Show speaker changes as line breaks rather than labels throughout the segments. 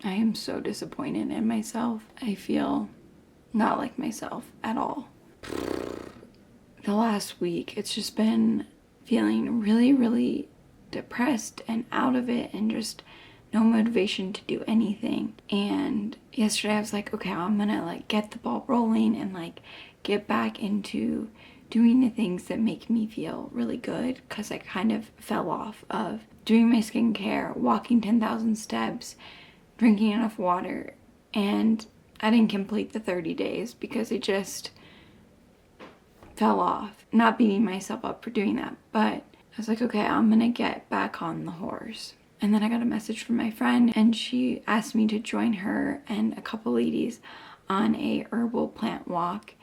I am so disappointed in myself. I feel not like myself at all. The last week, it's just been feeling really, really depressed and out of it and just no motivation to do anything. And yesterday I was like, okay, I'm gonna like get the ball rolling and like get back into doing the things that make me feel really good, because I kind of fell off of doing my skincare, walking 10,000 steps, drinking enough water, and I didn't complete the 30 days because it just fell off. Not beating myself up for doing that, but I was like, okay, I'm gonna get back on the horse. And then I got a message from my friend, and she asked me to join her and a couple ladies on a herbal plant walk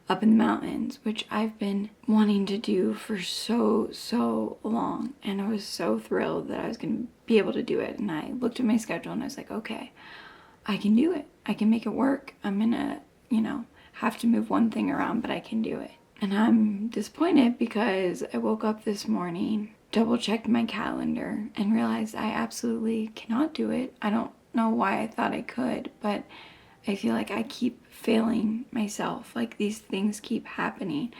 up in the mountains, which I've been wanting to do for so long. And I was so thrilled that I was gonna be able to do it. And I looked at my schedule and I was like, okay, I can do it. I can make it work. I'm gonna, have to move one thing around, but I can do it. And I'm disappointed because I woke up this morning, double checked my calendar, and realized I absolutely cannot do it. I don't know why I thought I could, but I feel like I keep failing myself. Like these things keep happening.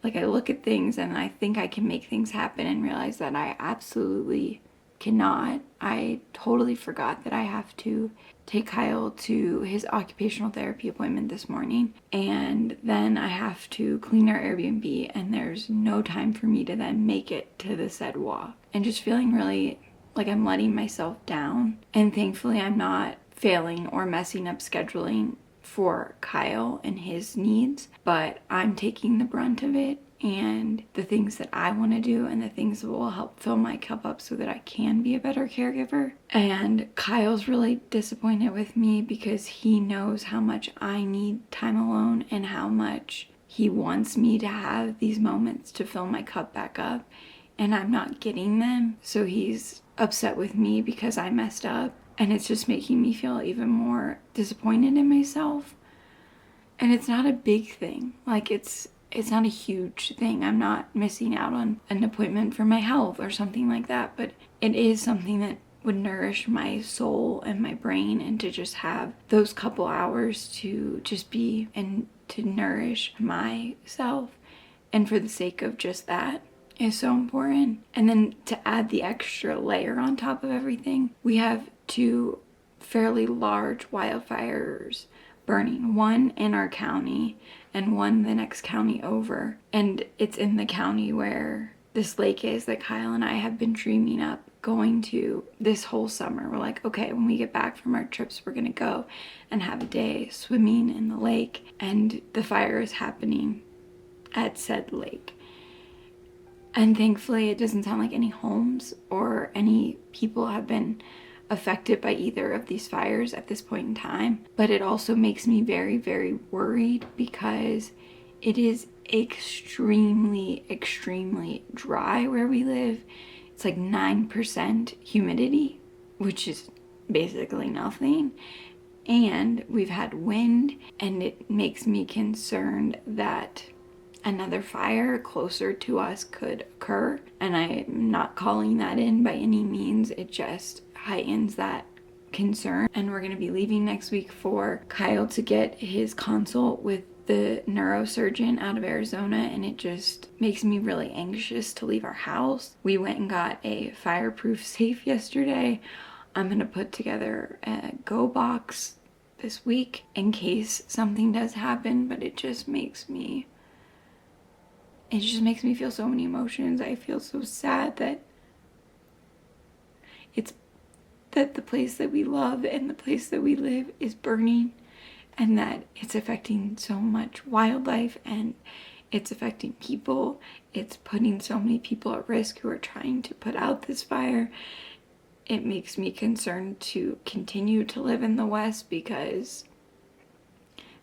Like I look at things and I think I can make things happen and realize that I absolutely cannot. I totally forgot that I have to take Kyle to his occupational therapy appointment this morning, and then I have to clean our Airbnb, and there's no time for me to then make it to the said walk. And just feeling really like I'm letting myself down. And thankfully I'm not failing or messing up scheduling for Kyle and his needs, but I'm taking the brunt of it and the things that I want to do and the things that will help fill my cup up so that I can be a better caregiver. And Kyle's really disappointed with me because he knows how much I need time alone and how much he wants me to have these moments to fill my cup back up, and I'm not getting them. So he's upset with me because I messed up, and it's just making me feel even more disappointed in myself. And it's not a big thing. Like it's not a huge thing. I'm not missing out on an appointment for my health or something like that, but it is something that would nourish my soul and my brain, and to just have those couple hours to just be and to nourish myself, and for the sake of just that is so important. And then to add the extra layer on top of everything, we have 2 fairly large wildfires burning, one in our county and one the next county over. And it's in the county where this lake is that Kyle and I have been dreaming up going to this whole summer. We're like, okay, when we get back from our trips, we're gonna go and have a day swimming in the lake. And the fire is happening at said lake. And thankfully it doesn't sound like any homes or any people have been affected by either of these fires at this point in time. But it also makes me very, very worried because it is extremely dry where we live. It's like 9% humidity, which is basically nothing. And we've had wind, and it makes me concerned that another fire closer to us could occur. And I'm not calling that in by any means. It just heightens that concern. And we're going to be leaving next week for Kyle to get his consult with the neurosurgeon out of Arizona, and it just makes me really anxious to leave our house. We went and got a fireproof safe yesterday. I'm going to put together a go box this week in case something does happen, but it just makes me feel so many emotions. I feel so sad that the place that we love and the place that we live is burning, and that it's affecting so much wildlife and it's affecting people. It's putting so many people at risk who are trying to put out this fire. It makes me concerned to continue to live in the West because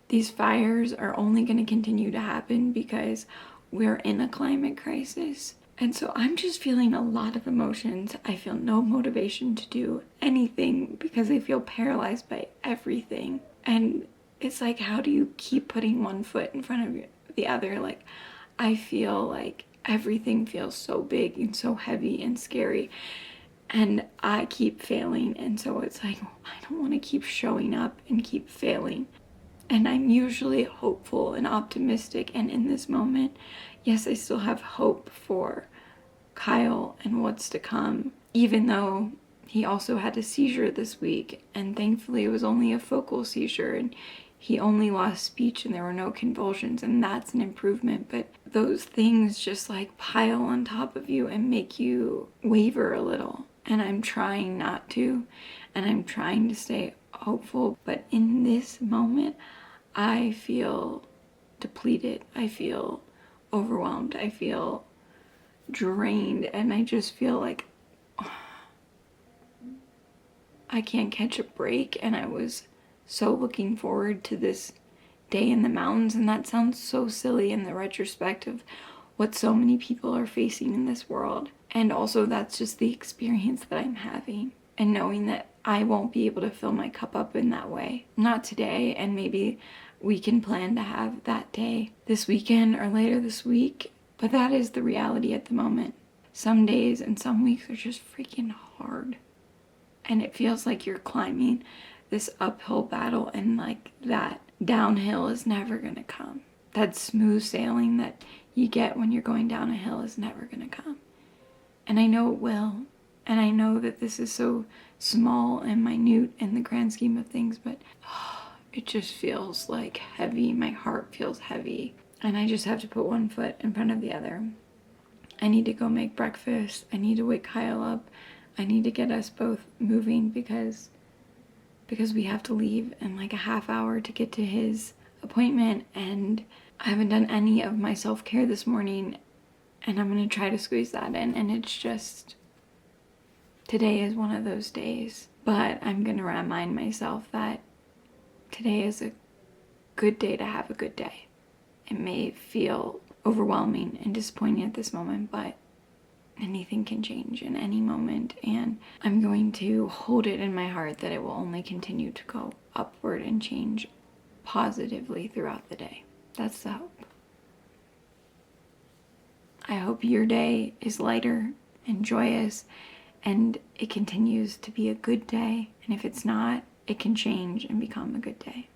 these fires are only going to continue to happen because we're in a climate crisis. And so I'm just feeling a lot of emotions. I feel no motivation to do anything because I feel paralyzed by everything. And it's like, how do you keep putting one foot in front of the other? Like, I feel like everything feels so big and so heavy and scary, and I keep failing. And so it's like, I don't want to keep showing up and keep failing. And I'm usually hopeful and optimistic. And in this moment, yes, I still have hope for Kyle and what's to come, even though he also had a seizure this week. And thankfully, it was only a focal seizure. And he only lost speech and there were no convulsions. And that's an improvement. But those things just like pile on top of you and make you waver a little. And I'm trying not to. And I'm trying to stay hopeful. But in this moment, I feel depleted. I feel overwhelmed. I feel drained. And I just feel like I can't catch a break. And I was so looking forward to this day in the mountains. And that sounds so silly in the retrospect of what so many people are facing in this world. And also that's just the experience that I'm having. And knowing that I won't be able to fill my cup up in that way. Not today, and maybe we can plan to have that day this weekend or later this week. But that is the reality at the moment. Some days and some weeks are just freaking hard. And it feels like you're climbing this uphill battle and like that downhill is never gonna come. That smooth sailing that you get when you're going down a hill is never gonna come. And I know it will. And I know that this is so small and minute in the grand scheme of things, but it just feels like heavy. My heart feels heavy. And I just have to put one foot in front of the other. I need to go make breakfast. I need to wake Kyle up. I need to get us both moving because we have to leave in like a half hour to get to his appointment. And I haven't done any of my self-care this morning. And I'm going to try to squeeze that in. And it's just... today is one of those days, but I'm going to remind myself that today is a good day to have a good day. It may feel overwhelming and disappointing at this moment, but anything can change in any moment, and I'm going to hold it in my heart that it will only continue to go upward and change positively throughout the day. That's the hope. I hope your day is lighter and joyous, and it continues to be a good day. And if it's not, it can change and become a good day.